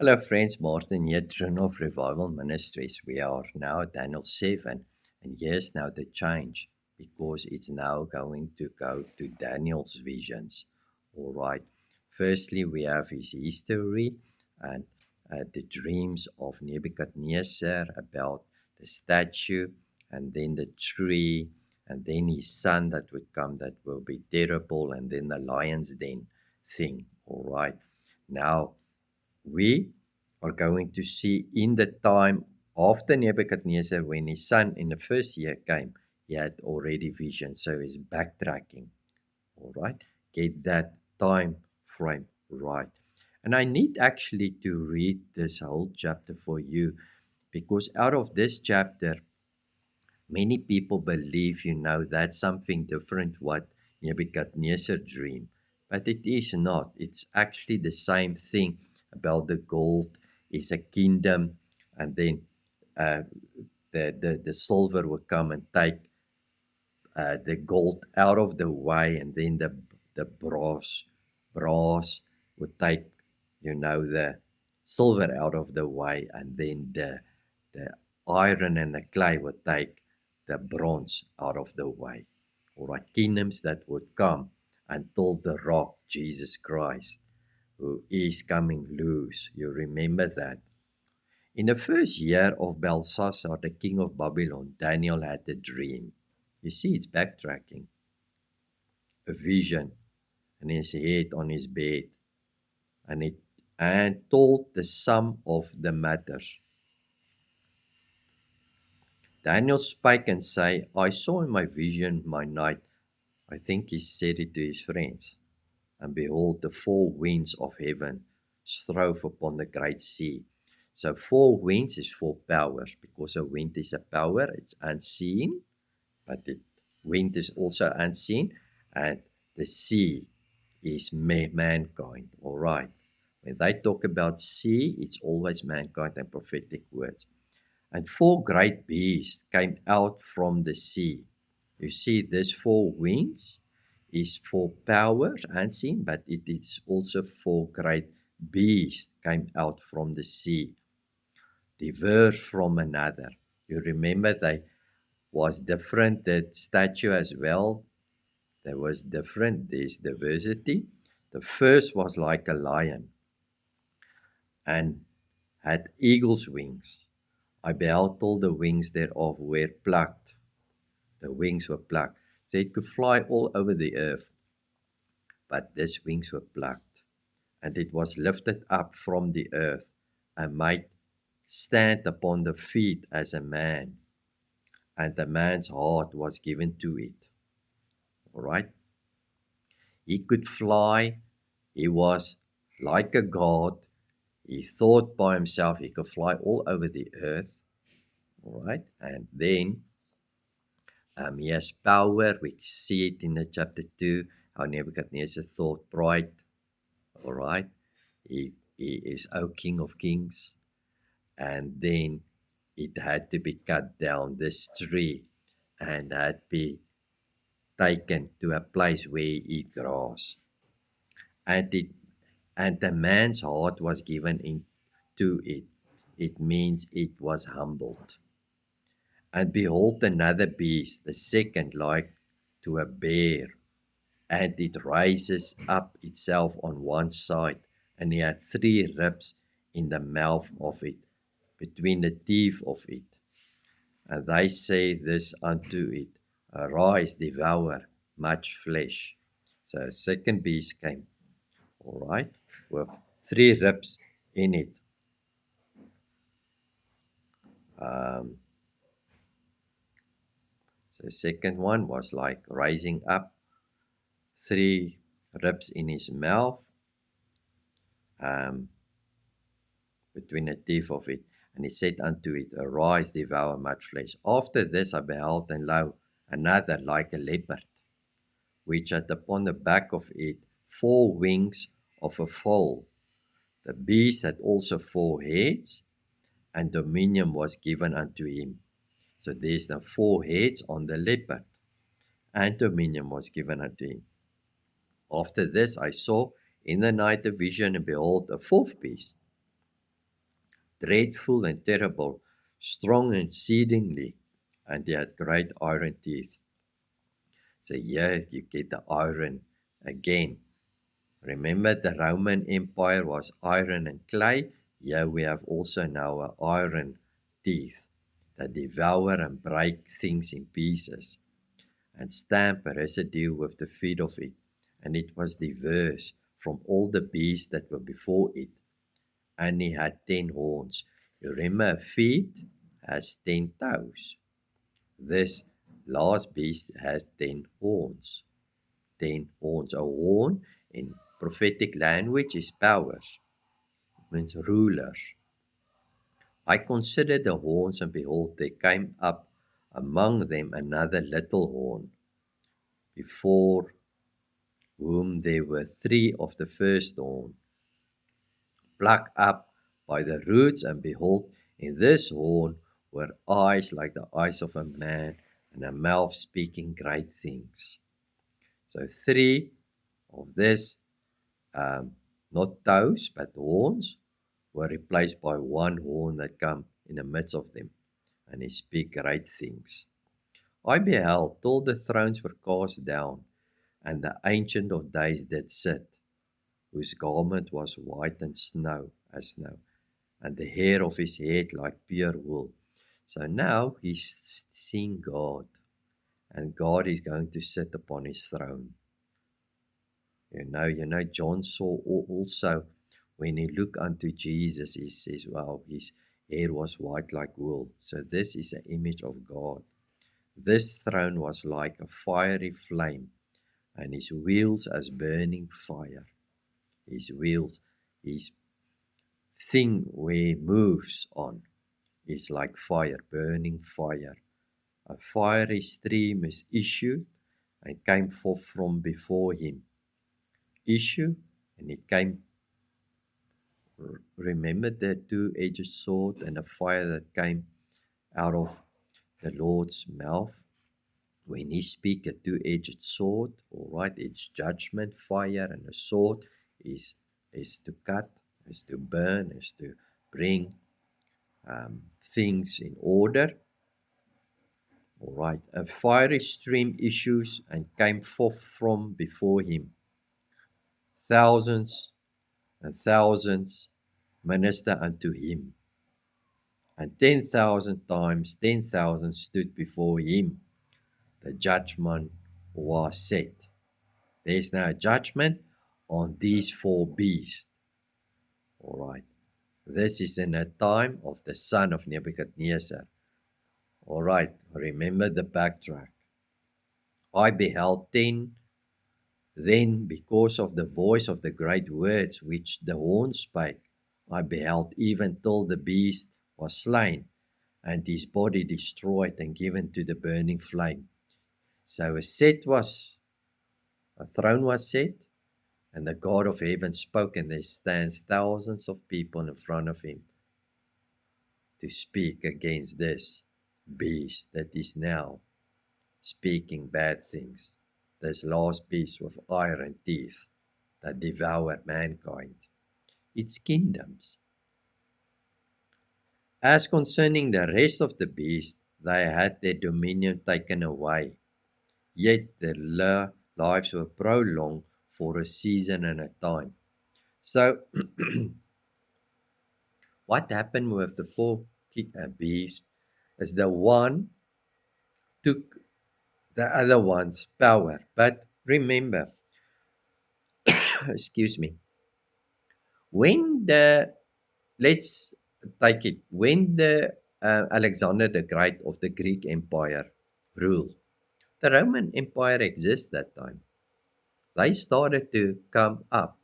Hello, friends. Martin here, Trin of Revival Ministries. We are now at Daniel 7, and here's now the change because it's now going to go to Daniel's visions. All right. Firstly, we have his history and the dreams of Nebuchadnezzar about the statue, and then the tree, and then his son that would come that will be terrible, and then the lion's den thing. All right. Now, we are going to see in the time after Nebuchadnezzar, when his son in the first year came, he had already vision. So he's backtracking. All right. Get that time frame right. And I need actually to read this whole chapter for you because out of this chapter, many people believe, that's something different what Nebuchadnezzar dreamed. But it is not. It's actually the same thing about the gold is a kingdom, and then uh, the silver will come and take the gold out of the way, and then the brass would take the silver out of the way, and then the iron and the clay would take the bronze out of the way. All right, kingdoms that would come until the rock, Jesus Christ, who is coming loose. You remember that. In the first year of Belshazzar, the king of Babylon, Daniel had a dream. You see, it's backtracking. A vision, and his head on his bed, and it and told the sum of the matters. Daniel spake and say, I saw in my vision my night. I think he said it to his friends. And behold, the four winds of heaven strove upon the great sea. So four winds is four powers, because a wind is a power, it's unseen, but the wind is also unseen, and the sea is mankind. All right. When they talk about sea, it's always mankind and prophetic words. And four great beasts came out from the sea. You see, this four winds is for powers unseen, but it is also four great beasts came out from the sea, diverse from another. You remember they was different, that statue as well. There was different, there's diversity. The first was like a lion and had eagle's wings. I beheld till the wings thereof were plucked. The wings were plucked. So it could fly all over the earth, but these wings were plucked. And it was lifted up from the earth and might stand upon the feet as a man. And the man's heart was given to it. All right. He could fly. He was like a god. He thought by himself he could fly all over the earth. All right. And then he has power. We see it in the chapter 2, how Nebuchadnezzar thought pride. All right. He is, O King of Kings. And then it had to be cut down, this tree, and had to be taken to a place where he eat grass. And it and the man's heart was given into it. It means it was humbled. And behold, another beast, the second, like to a bear, and it rises up itself on one side, and he had three ribs in the mouth of it, between the teeth of it. And they say this unto it, Arise, devour much flesh. So a second beast came, all right, with three ribs in it. Um, so the second one was like rising up, three ribs in his mouth, um, between the teeth of it. And he said unto it, Arise, devour much flesh. After this I beheld, and lo, another like a leopard, which had upon the back of it four wings of a fowl. The beast had also four heads, and dominion was given unto him. So there's the four heads on the leopard, and dominion was given unto him. After this I saw in the night a vision, and behold, a fourth beast, dreadful and terrible, strong exceedingly, and he had great iron teeth. So here you get the iron again. Remember, the Roman Empire was iron and clay. Here we have also now iron teeth that devour and break things in pieces and stamp a residue with the feet of it. And it was diverse from all the beasts that were before it. And he had 10 horns. You remember, a feet has 10 toes. This last beast has 10 horns. 10 horns. A horn in prophetic language is powers, it means rulers. I considered the horns, and behold, there came up among them another little horn, before whom there were 3 of the first horn, plucked up by the roots, and behold, in this horn were eyes like the eyes of a man, and a mouth speaking great things. So 3 of this, not toes, but horns, were replaced by one horn that come in the midst of them, and he speak great things. I beheld till the thrones were cast down, and the Ancient of Days did sit, whose garment was white and as snow, and the hair of his head like pure wool. So now he's seeing God, and God is going to sit upon his throne. John saw also when he looked unto Jesus, he says, wow, his hair was white like wool. So this is an image of God. This throne was like a fiery flame, and his wheels as burning fire. His wheels, his thing where he moves on, is like fire, burning fire. A fiery stream is issued and came forth from before him. Issue, and it came. Remember the two-edged sword and the fire that came out of the Lord's mouth? When he speak a two-edged sword, all right, it's judgment, fire, and a sword is to cut, is to burn, is to bring things in order. All right, a fiery stream issues and came forth from before him. Thousands and thousands minister unto him, and 10,000 times 10,000 stood before him. The judgment was set. There is now a judgment on these 4 beasts. All right. This is in a time of the son of Nebuchadnezzar. All right. Remember the backtrack. I beheld 10. Then, because of the voice of the great words which the horn spake, I beheld even till the beast was slain, and his body destroyed and given to the burning flame. So a throne was set, and the God of heaven spoke, and there stands thousands of people in front of him to speak against this beast that is now speaking bad things. This last beast with iron teeth that devoured mankind, its kingdoms. As concerning the rest of the beasts, they had their dominion taken away, yet their lives were prolonged for a season and a time. So, what happened with the 4 beasts is the one took the other one's power. But remember, excuse me, when let's take it, when the Alexander the Great of the Greek Empire ruled, the Roman Empire exists that time. They started to come up.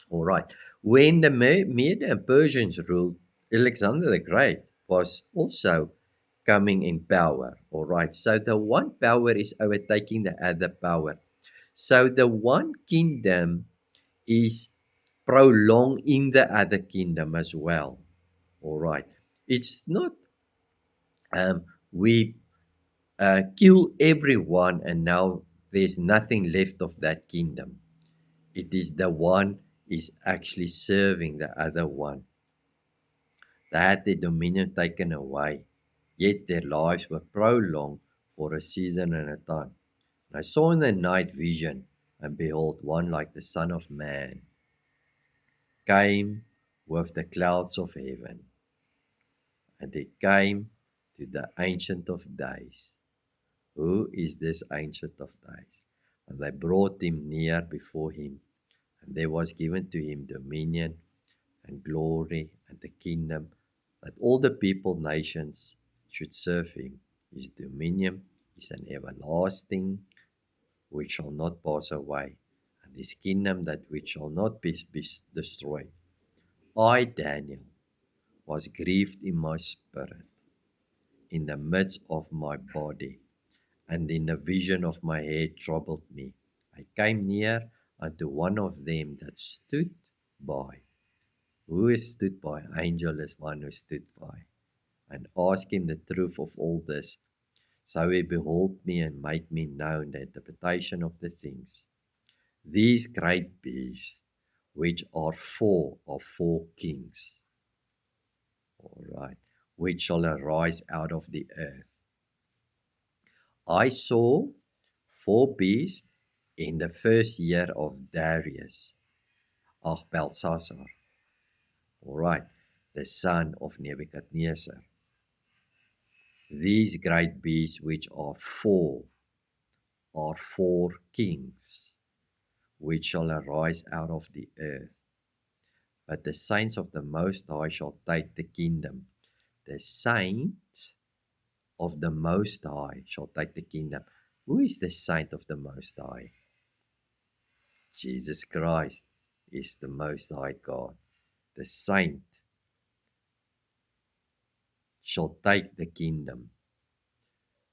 All right. When the Mede and Persians ruled, Alexander the Great was also coming in power. All right. So the one power is overtaking the other power. So the one kingdom is prolonging the other kingdom as well. All right. It's not we kill everyone and now there's nothing left of that kingdom. It is the one is actually serving the other one. They had their dominion taken away, yet their lives were prolonged for a season and a time. And I saw in the night vision, and behold, one like the Son of Man came with the clouds of heaven, and he came to the Ancient of Days. Who is this Ancient of Days? And they brought him near before him, and there was given to him dominion and glory and the kingdom, that all the people, nations should serve him. His dominion is an everlasting which shall not pass away, and his kingdom that which shall not be destroyed. I, Daniel, was grieved in my spirit, in the midst of my body, and in the vision of my head troubled me. I came near unto one of them that stood by. Who is stood by? Angel is one who stood by. And asked him the truth of all this. So he behold me and made me known the interpretation of the things. These great beasts, which are four kings, all right, which shall arise out of the earth. I saw four beasts in the first year of Darius, of Belshazzar, all right, the son of Nebuchadnezzar. These great beasts, which are four kings, which shall arise out of the earth. But the saints of the Most High shall take the kingdom. The saint of the Most High shall take the kingdom. Who is the saint of the Most High? Jesus Christ is the Most High God. The saint shall take the kingdom.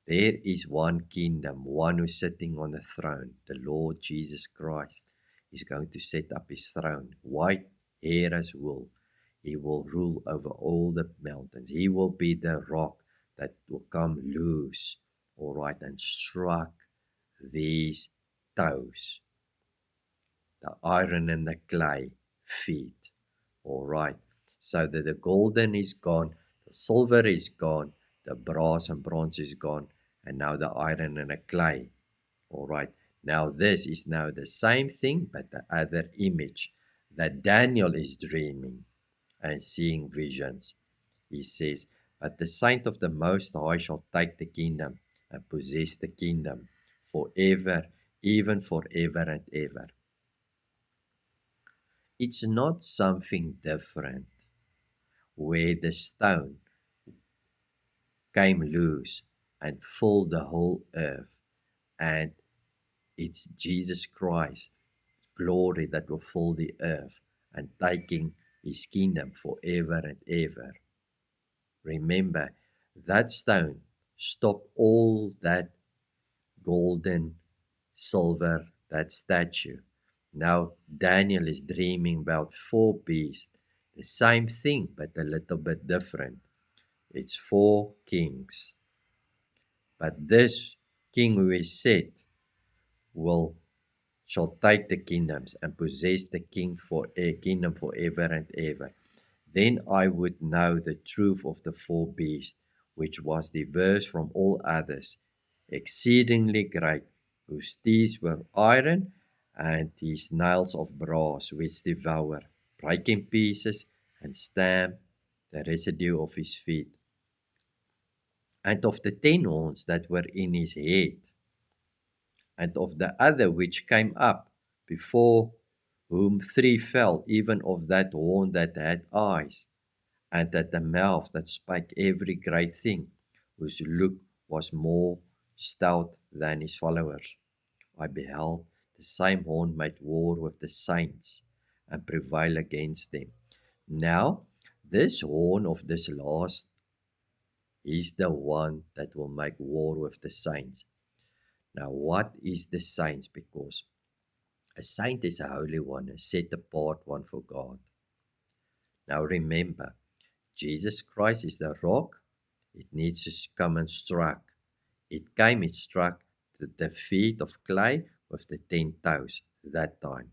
There is one kingdom, one who's sitting on the throne, the Lord Jesus Christ. Is going to set up his throne, white hair as wool. He will rule over all the mountains. He will be the rock that will come loose, all right, and struck these toes, the iron and the clay feet, all right. So that the golden is gone, the silver is gone, the brass and bronze is gone, and now the iron and the clay, all right. Now this is now the same thing, but the other image that Daniel is dreaming and seeing visions. He says, but the saint of the Most High shall take the kingdom and possess the kingdom forever, even forever and ever. It's not something different where the stone came loose and filled the whole earth, and it's Jesus Christ, glory, that will fill the earth and taking his kingdom forever and ever. Remember, that stone stopped all that golden, silver, that statue. Now Daniel is dreaming about four beasts, the same thing but a little bit different. It's four kings. But this king who is set shall take the kingdoms and possess the kingdom forever and ever. Then I would know the truth of the four beasts, which was diverse from all others, exceedingly great, whose teeth were iron, and his nails of brass, which devour, break in pieces, and stamp the residue of his feet. And of the 10 horns that were in his head, and of the other which came up, before whom 3 fell, even of that horn that had eyes, and at the mouth that spake every great thing, whose look was more stout than his followers. I beheld the same horn make war with the saints, and prevail against them. Now, this horn of this last is the one that will make war with the saints. Now, what is the saints? Because a saint is a holy one, a set apart one for God. Now remember, Jesus Christ is the rock. It needs to come and struck. It came, it struck the feet of clay with the 10 toes that time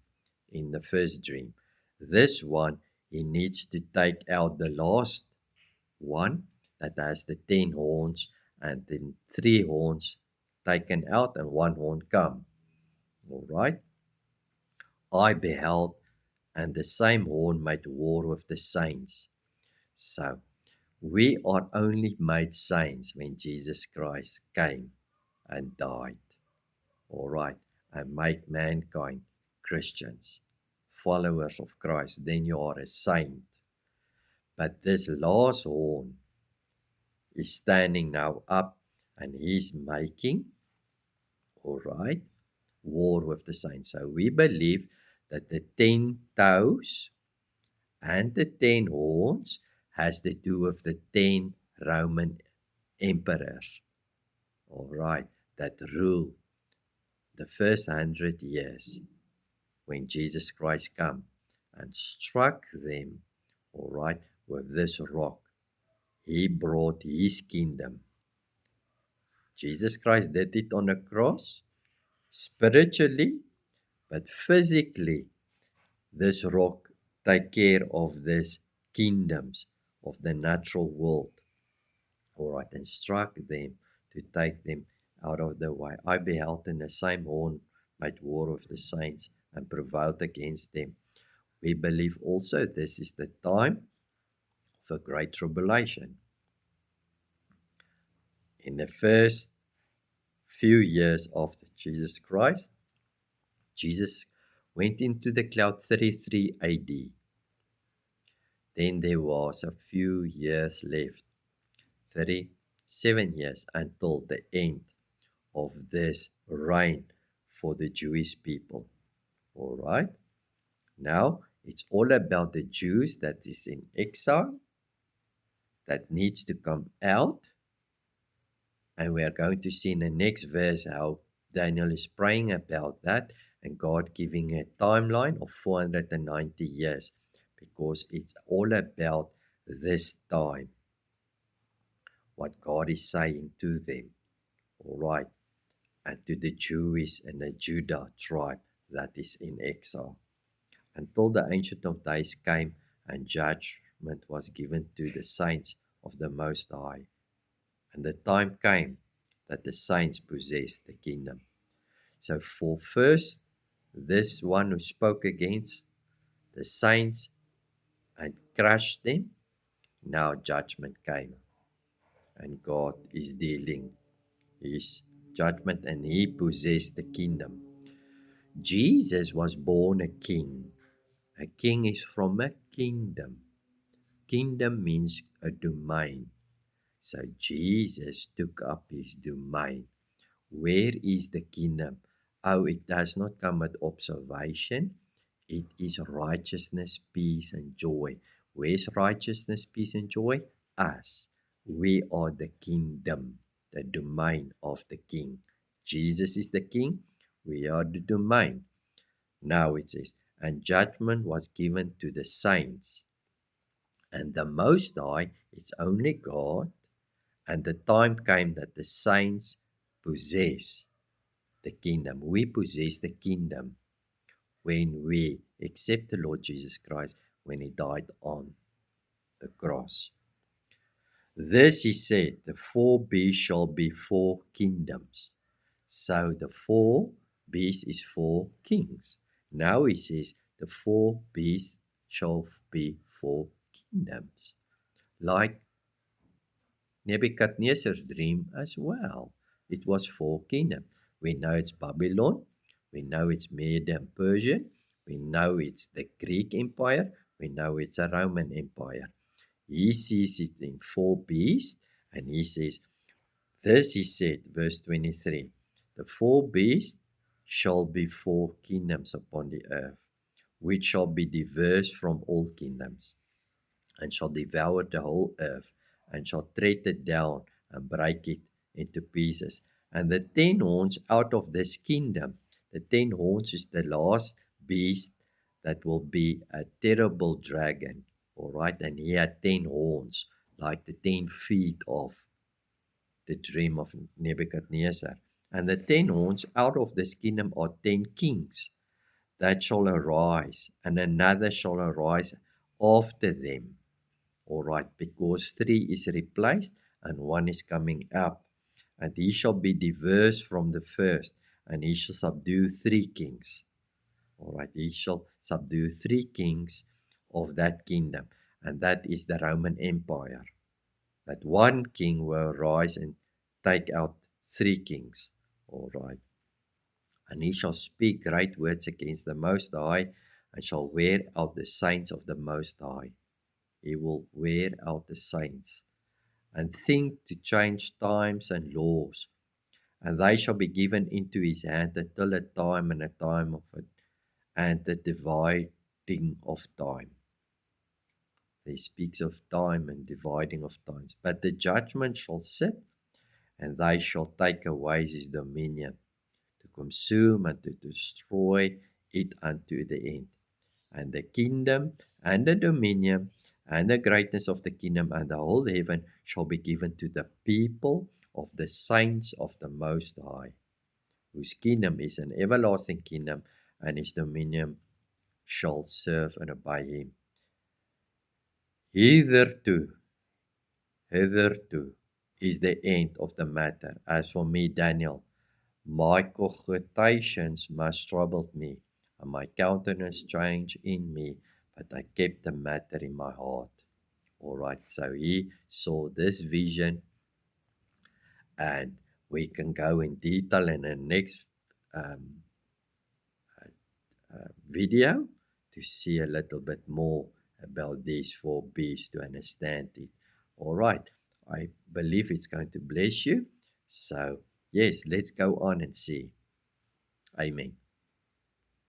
in the first dream. This one, he needs to take out the last one that has the 10 horns, and then 3 horns taken out and 1 horn come. All right. I beheld, and the same horn made war with the saints. So we are only made saints when Jesus Christ came and died. All right. And make mankind Christians, followers of Christ. Then you are a saint. But this last horn is standing now up, and he's making, all right, war with the saints. So we believe that the 10 toes and the 10 horns has to do with the 10 Roman emperors, all right, that ruled the first 100 years when Jesus Christ came and struck them, all right, with this rock. He brought his kingdom. Jesus Christ did it on the cross, spiritually, but physically, this rock take care of these kingdoms of the natural world, all right, and struck them to take them out of the way. I beheld, in the same horn made war with the saints and prevailed against them. We believe also this is the time of a great tribulation. In the first few years after Jesus Christ, Jesus went into the cloud 33 AD. Then there was a few years left, 37 years, until the end of this reign for the Jewish people. All right. Now it's all about the Jews that is in exile, that needs to come out. And we are going to see in the next verse how Daniel is praying about that, and God giving a timeline of 490 years, because it's all about this time, what God is saying to them, all right, and to the Jewish and the Judah tribe that is in exile, until the Ancient of Days came and judgment was given to the saints of the Most High. And the time came that the saints possessed the kingdom. So for first, this one who spoke against the saints and crushed them, now judgment came. And God is dealing his judgment, and he possessed the kingdom. Jesus was born a king. A king is from a kingdom. Kingdom means a domain. So Jesus took up his domain. Where is the kingdom? Oh, it does not come with observation. It is righteousness, peace, and joy. Where's righteousness, peace, and joy? Us. We are the kingdom, the domain of the king. Jesus is the king. We are the domain. Now it says, and judgment was given to the saints. And the Most High, it's only God. And the time came that the saints possess the kingdom. We possess the kingdom when we accept the Lord Jesus Christ, when he died on the cross. This he said, the 4 beasts shall be 4 kingdoms. So the 4 beasts is 4 kings. Now he says, the 4 beasts shall be 4 kingdoms. Like Nebuchadnezzar's dream as well. It was 4 kingdoms. We know it's Babylon. We know it's Media and Persia. We know it's the Greek Empire. We know it's a Roman Empire. He sees it in 4 beasts, and he says, this he said, verse 23, the 4 beasts shall be 4 kingdoms upon the earth, which shall be diverse from all kingdoms, and shall devour the whole earth, and shall tread it down and break it into pieces. And the 10 horns out of this kingdom, the 10 horns is the last beast that will be a terrible dragon, all right? And he had 10 horns, like the 10 feet of the dream of Nebuchadnezzar. And the 10 horns out of this kingdom are 10 kings that shall arise, and another shall arise after them. All right, because 3 is replaced and 1 is coming up. And he shall be diverse from the first, and he shall subdue 3 kings. All right, he shall subdue 3 kings of that kingdom, and that is the Roman Empire. That one king will rise and take out 3 kings. All right. And he shall speak great words against the Most High, and shall wear out the saints of the Most High. He will wear out the saints, and think to change times and laws. And they shall be given into his hand until a time and a time of it, and the dividing of time. He speaks of time and dividing of times. But the judgment shall sit, and they shall take away his dominion, to consume and to destroy it unto the end. And the kingdom and the dominion and the greatness of the kingdom and the whole heaven shall be given to the people of the saints of the Most High, whose kingdom is an everlasting kingdom, and his dominion shall serve and obey him. Hitherto, hitherto is the end of the matter. As for me, Daniel, my cogitations most troubled me, and my countenance changed in me, but I kept the matter in my heart. All right, so he saw this vision, and we can go in detail in the next um, video to see a little bit more about these 4 beasts to understand it. All right, I believe it's going to bless you. So, yes, let's go on and see. Amen.